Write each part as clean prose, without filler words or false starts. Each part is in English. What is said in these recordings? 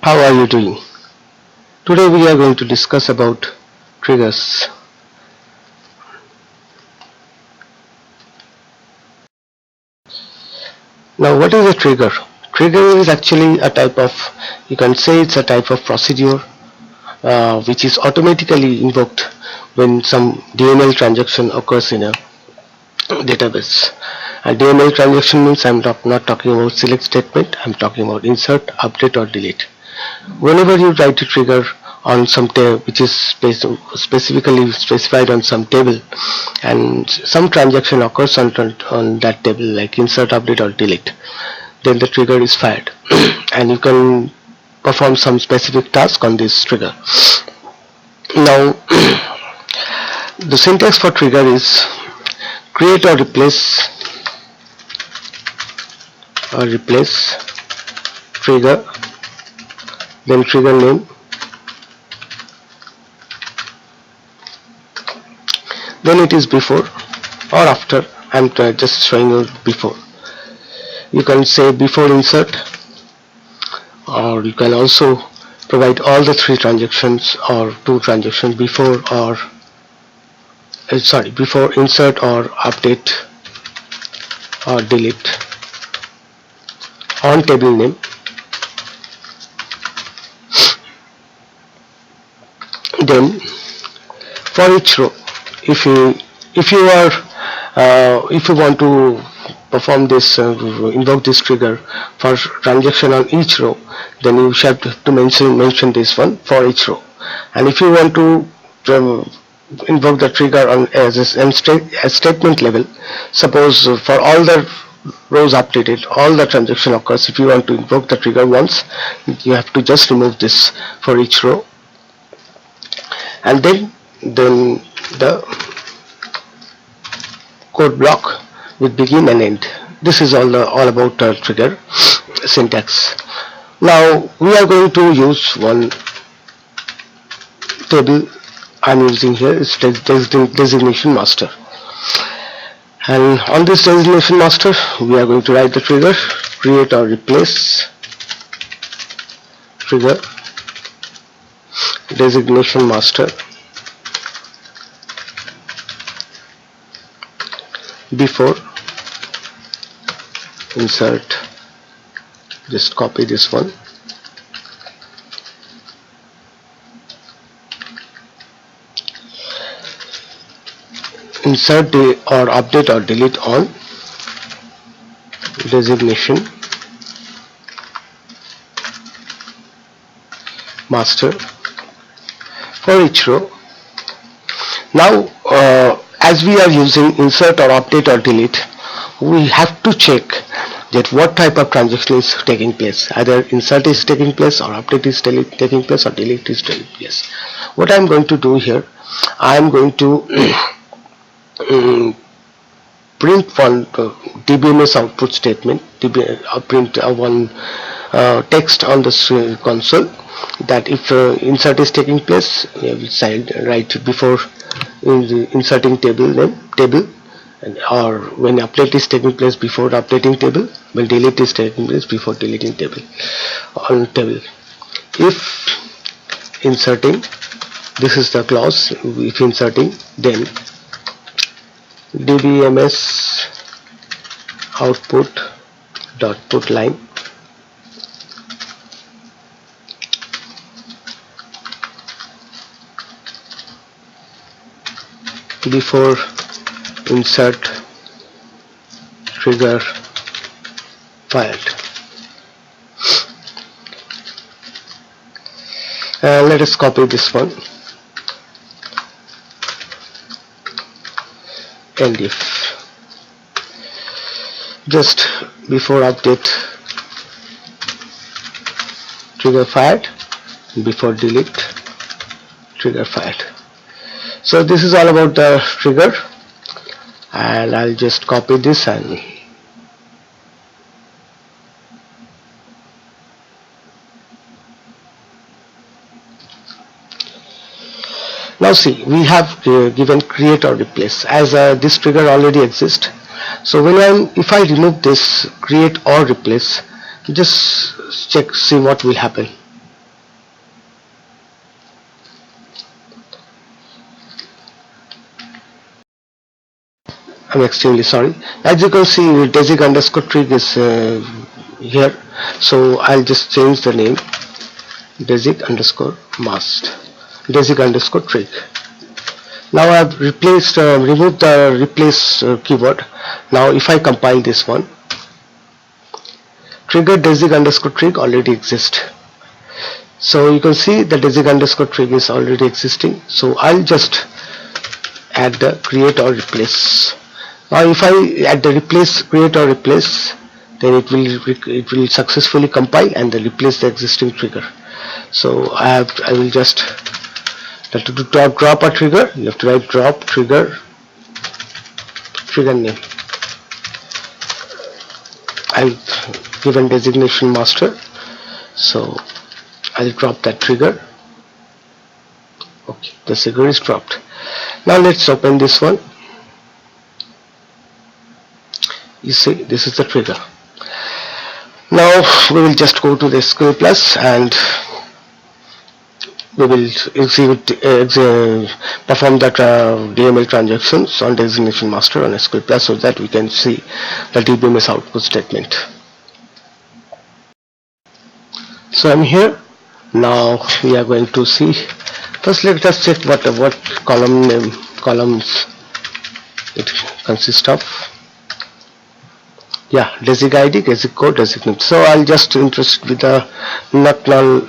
How are you doing? Today we are going to discuss about triggers. Now what is a trigger? Trigger is actually a type of, you can say it's a type of procedure which is automatically invoked when some DML transaction occurs in a database. A DML transaction means I'm not talking about select statement, I'm talking about insert, update or delete. Whenever you write a trigger on some table which is specifically specified on some table and some transaction occurs on that table like insert, update or delete, then the trigger is fired and you can perform some specific task on this trigger. Now the syntax for trigger is create or replace trigger, then trigger name, then it is before or after. I'm just showing you before. You can say before insert, or you can also provide all the three transactions or two transactions before or before insert or update or delete on table name. Then for each row, if you want to perform this invoke this trigger for transaction on each row, then you have to mention this one for each row. And if you want to invoke the trigger on as a statement level, suppose for all the rows updated, all the transaction occurs, if you want to invoke the trigger once, you have to just remove this for each row, and then the code block with begin and end. This is all about trigger syntax. Now we are going to use one table I'm using here is designation master, and on this designation master we are going to write the trigger create or replace trigger designation master before insert, just copy this one, insert or update or delete on designation master for each row. Now as we are using insert or update or delete, we have to check that what type of transaction is taking place. Either insert is taking place or update is taking place or delete is taking place. What I am going to do here, I am going to print one dbms output statement, print one text on the console, that if insert is taking place, we will write before in the inserting table name table, or when update is taking place before updating table, when delete is taking place before deleting table on table. If inserting, this is the clause, if inserting, then dbms output dot put line before insert trigger fired. Let us copy this one, and if just before update trigger fired, before delete trigger fired. So this is all about the trigger, and I'll just copy this and now see, we have given create or replace as this trigger already exists. So if I remove this create or replace, just see what will happen. I'm extremely sorry. As you can see, desig underscore trig is here, so I'll just change the name, desig underscore mast, desig underscore trig. Now I've removed the replace keyword. Now if I compile this one, trigger desig underscore trig already exists. So you can see the desig underscore trig is already existing. So I'll just add the create or replace. Now if I add the replace, create or replace, then it will successfully compile and then replace the existing trigger. So I will just to drop a trigger, you have to write drop trigger name. I've given designation master, so I'll drop that trigger. Okay, the trigger is dropped. Now let's open this one. You see, this is the trigger. Now we will just go to the SQL Plus and we will perform that DML transactions on designation master on SQL Plus so that we can see the DBMS output statement. So I'm here. Now we are going to see. First, let us check what columns it consists of. Yeah, desig ID, desig code, desig name. So I'll just interested with the not null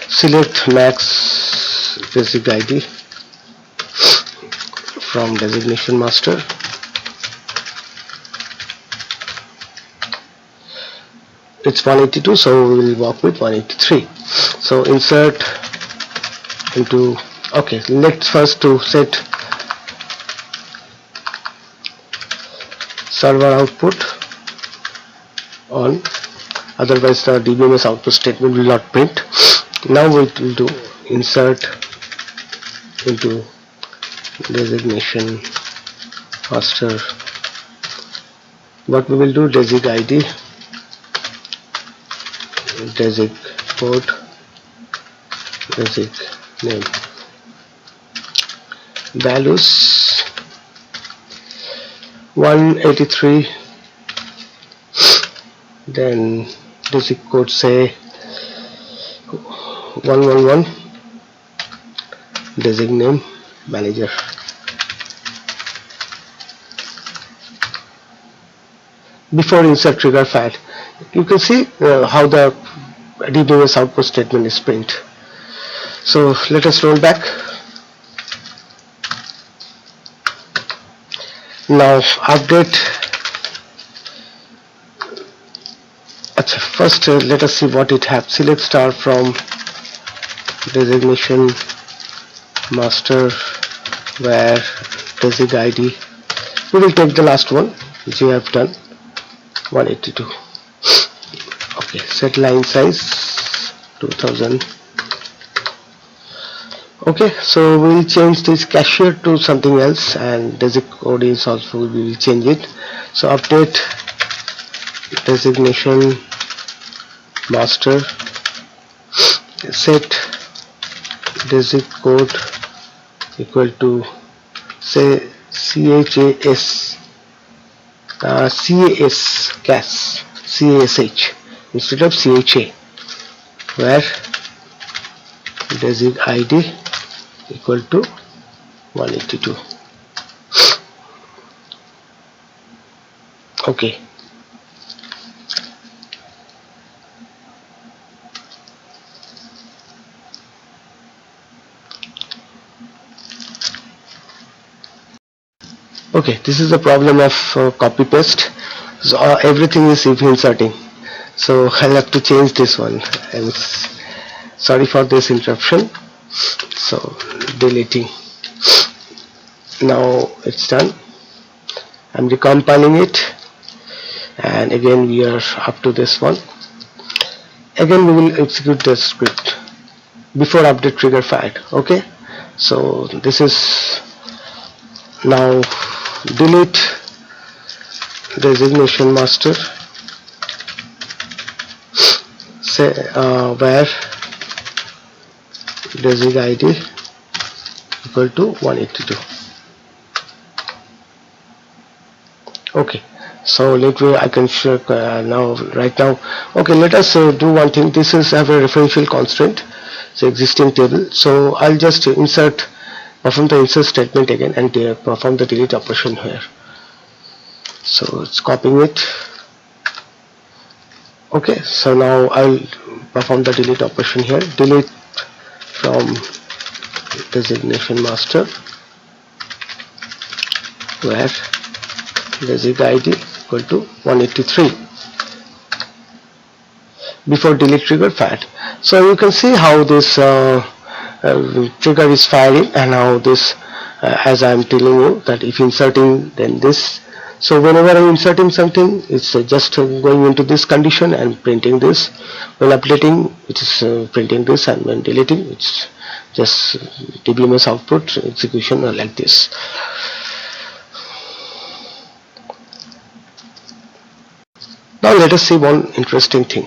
select max desig ID from designation master. It's 182, so we will work with 183. So insert into, okay, let's first to set server output on, otherwise the DBMS output statement will not print. Now we will do insert into designation master. What we will do, desig ID, desig code, desig name, values 183, then desig code say 111, desig name manager. Before insert trigger file, you can see how the DBMS output statement is print. So let us roll back. Now update. First let us see what it has. Select star from designation master where desig ID. We will take the last one which we have done, 182. Okay, set line size 2000. Okay, so we will change this cashier to something else, and desig code is also, we will change it. So update designation master, set desig code equal to say CHAS CASH instead of CHA, where desig ID equal to 182. Okay. Okay, this is the problem of copy paste. So everything is if inserting. So I'll have to change this one. I'm sorry for this interruption. So deleting. Now it's done. I'm recompiling it, and again we are up to this one. Again we will execute the script before update trigger fired. Okay, so this is now delete designation master, say where desig ID equal to 182. Okay, so I can show now right now. Okay, let us do one thing. This is have a referential constraint, so existing table. So I'll just perform the insert statement again and perform the delete operation here. So it's copying it. Okay, so now I'll perform the delete operation here. Delete from designation master where desig id equal to 183 before delete trigger fired. So you can see how this trigger is firing and how this as I am telling you that if inserting then this. So whenever I am inserting something, it's just going into this condition and printing this. When updating, it is printing this, and when deleting, it's just dbms output execution like this. Now let us see one interesting thing.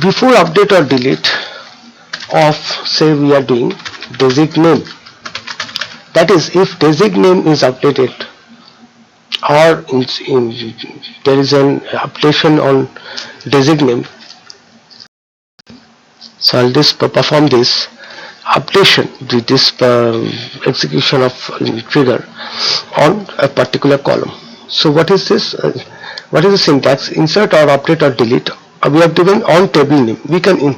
Before update or delete of, say we are doing desig name, that is if desig name is updated or there is an updation on desig name, so I'll just perform this updation, this execution of trigger on a particular column. So what is this? What is the syntax? Insert or update or delete. We have given on table name. We can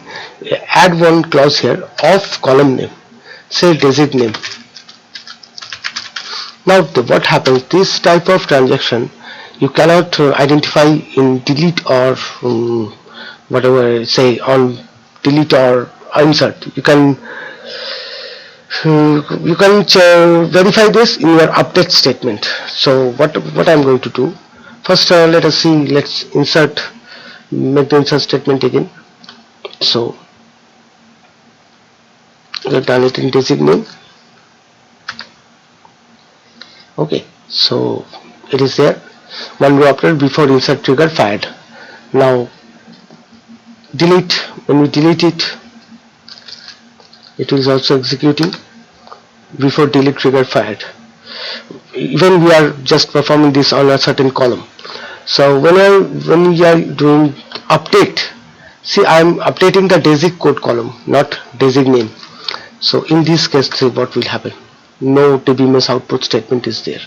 add one clause here of column name, say desig name. Now what happens? This type of transaction you cannot identify in delete or whatever, say on delete or insert. You can verify this in your update statement. So what I'm going to do first, let us see, let's make the insert statement again. So we've done it in desig name. Okay, so it is there. One row update before insert trigger fired. Now delete, when we delete it, it is also executing before delete trigger fired. Even we are just performing this on a certain column. So when we are doing update, see I am updating the desig code column, not desig name. So in this case, see what will happen. No tbms output statement is there.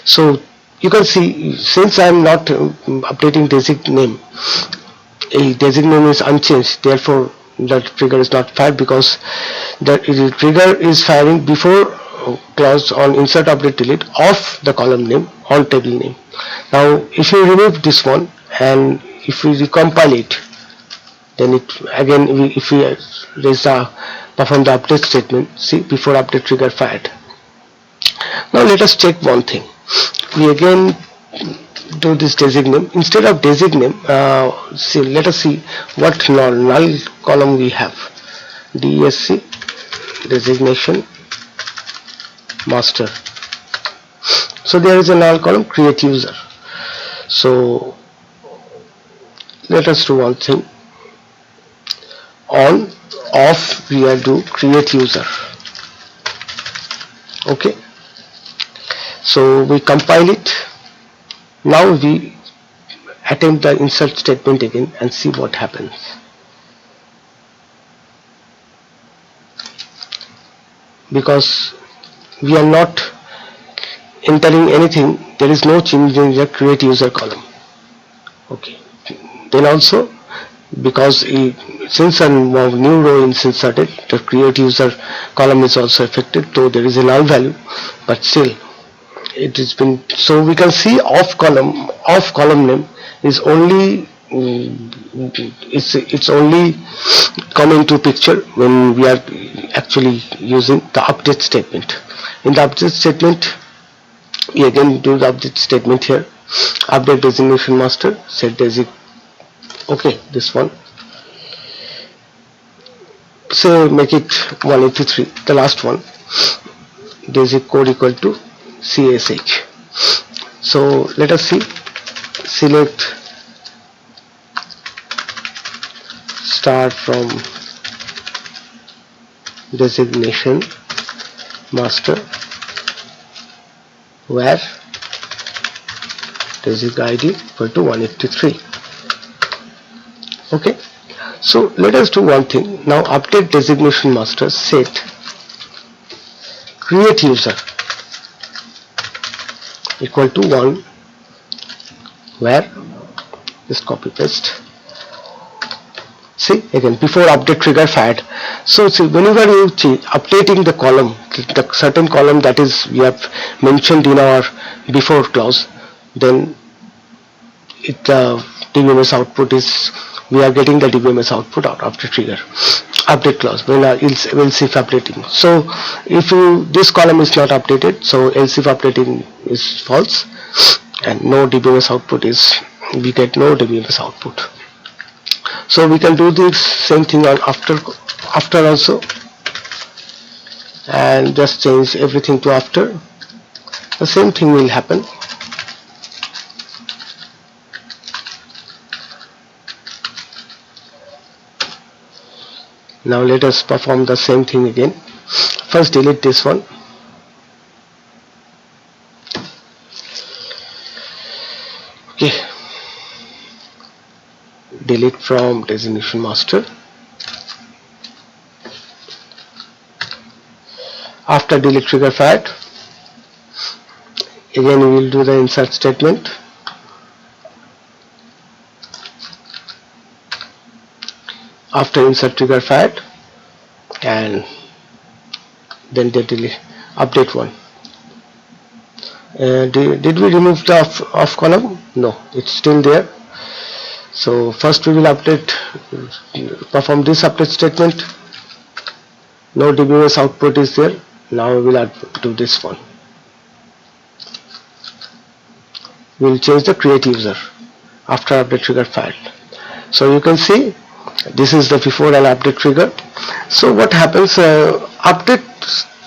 So you can see, since I am not updating desig name, a desig name is unchanged, therefore the trigger is not fired because the trigger is firing before clause on insert update delete of the column name on table name. Now if you remove this one and if we recompile it, then it again if we perform the update statement, see before update trigger fired. Now let us check one thing. We again do this desig name. Instead of desig name, see, let us see what null column we have. DSC designation master. So there is a null column, create user. So let us do one thing. On off we are do create user. Okay, so we compile it. Now we attempt the insert statement again and see what happens. Because we are not entering anything, there is no change in the create user column. Okay, then also because since a new row is inserted, the create user column is also affected, though there is a null value, but still it has been. So we can see off column name is only it's only coming to picture when we are actually using the update statement. In the update statement, we again do the update statement here. Update designation master set desig. Okay, this one. So make it 183, the last one. Desig code equal to CSH. So let us see. Select start from designation master where basic ID equal to 183. Okay, so let us do one thing. Now update designation master set create user equal to 1, where just copy paste. See, again before update trigger fired. So see, whenever you updating the column, the certain column that is we have mentioned in our before clause, then it DBMS output is, we are getting the DBMS output out after trigger update clause when elsif updating. So if this column is not updated, so elsif updating is false, and no DBMS output is, we get no DBMS output. So we can do this same thing on after also, and just change everything to after. The same thing will happen. Now let us perform the same thing again. First delete this one. Okay, delete from designation master. After delete trigger fired, again we will do the insert statement. After insert trigger fired, and then the delete update one. Did we remove the off column? No, it's still there. So first we will update, perform this update statement. No DBMS output is there. Now we will do this one. We will change the create user after update trigger fired. So you can see this is the before and update trigger. So what happens, update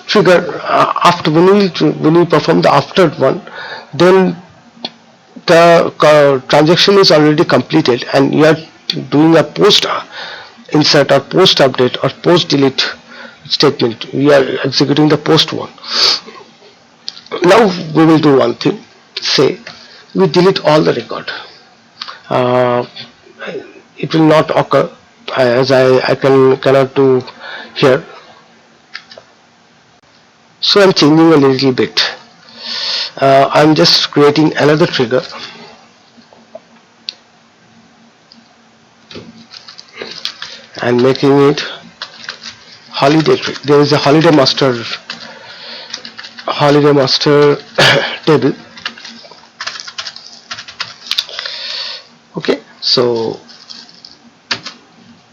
trigger after when we perform the after one, then the transaction is already completed and you are doing a post insert or post update or post delete statement. We are executing the post one. Now we will do one thing. Say we delete all the record. It will not occur as I cannot do here. So I'm changing a little bit. I'm just creating another trigger and making it holiday trigger. There is a holiday master table. Okay, so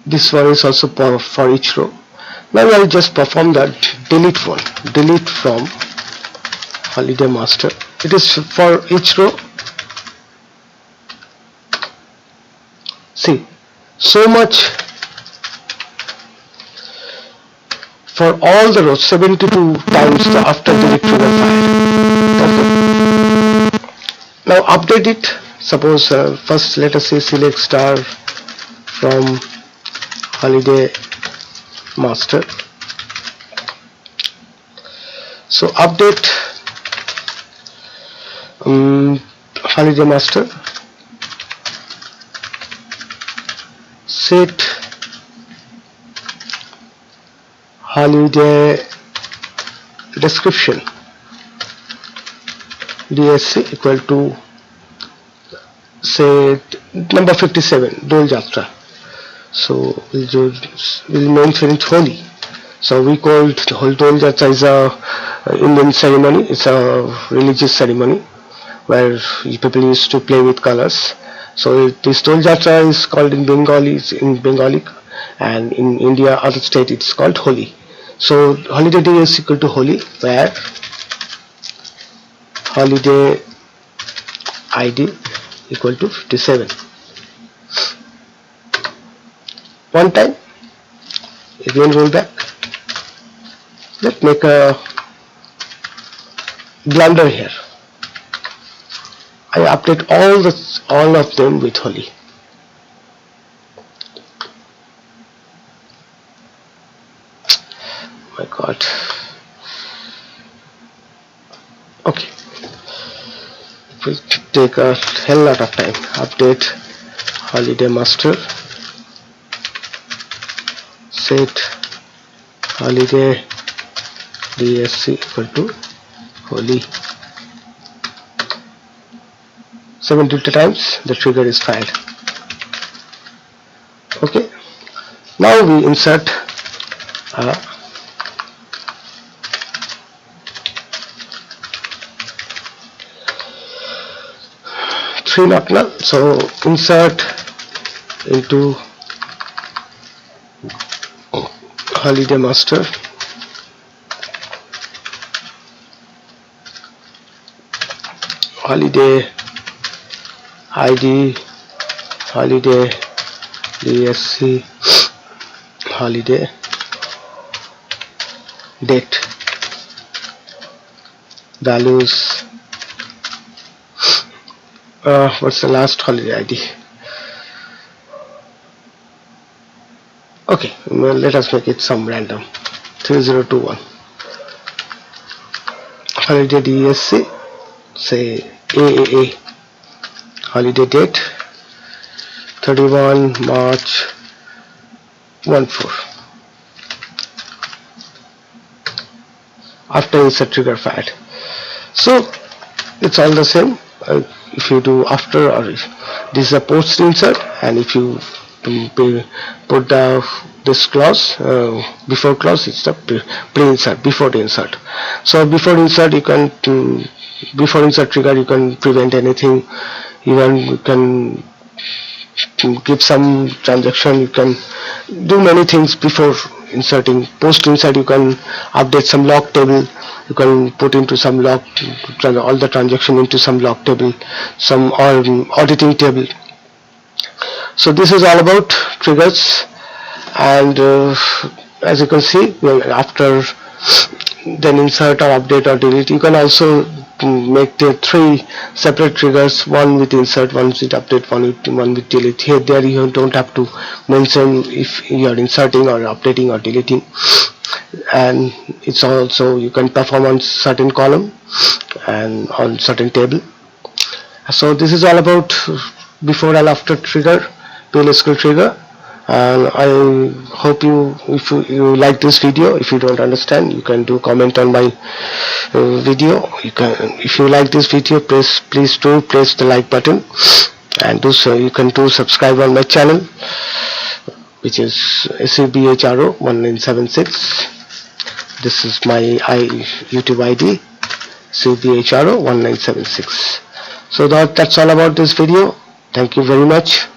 this one is also for each row. Now I'll just perform that delete one. Delete from holiday master. It is for each row. See, so much for all the rows, 72 times after delete trigger fired. Okay. Now update it. Suppose first let us say select star from holiday master. So update holiday master, set holiday description DSC equal to say number 57 Dol Jatra. So we'll mention it Holi. So we called Dol Jatra is a Indian ceremony. It's a religious ceremony where people used to play with colors. So this Dol Jatra is called in Bengali, and in India, other state it's called Holi. So holiday day is equal to Holi, where holiday ID equal to 57. One time, again roll back. Let's make a blunder here. I update all of them with Holi. My God. Okay. We'll take a hell lot of time. Update holiday master, set holiday dsc equal to holy. 72 times the trigger is fired. Okay, now we insert a three not null. So insert into holiday master holiday id holiday dsc holiday date values. What's the last holiday ID? Okay, well, let us make it some random. 3021. Holiday DSC, say AAA. Holiday date 31 March 14. After insert trigger fired. So it's all the same. If you do after, or this is a post insert, and if you put this clause before clause, it's the pre-insert, before the insert. So before insert you can before insert trigger you can prevent anything. Even you can give some transaction, you can do many things before inserting. Post insert you can update some log table, you can put into some log all the transaction into some log table, some auditing table. So this is all about triggers, and as you can see, after then insert or update or delete, you can also make the three separate triggers, one with insert, one with update, one with delete. Here there you don't have to mention if you are inserting or updating or deleting. And it's also, you can perform on certain column and on certain table. So this is all about before and after trigger, plsql trigger. And I hope if you like this video. If you don't understand, you can do comment on my video. You can, if you like this video, please do press the like button, and do so. You can do subscribe on my channel, which is SABHRO 1976. This is my YouTube ID, SABHRO 1976. So that's all about this video. Thank you very much.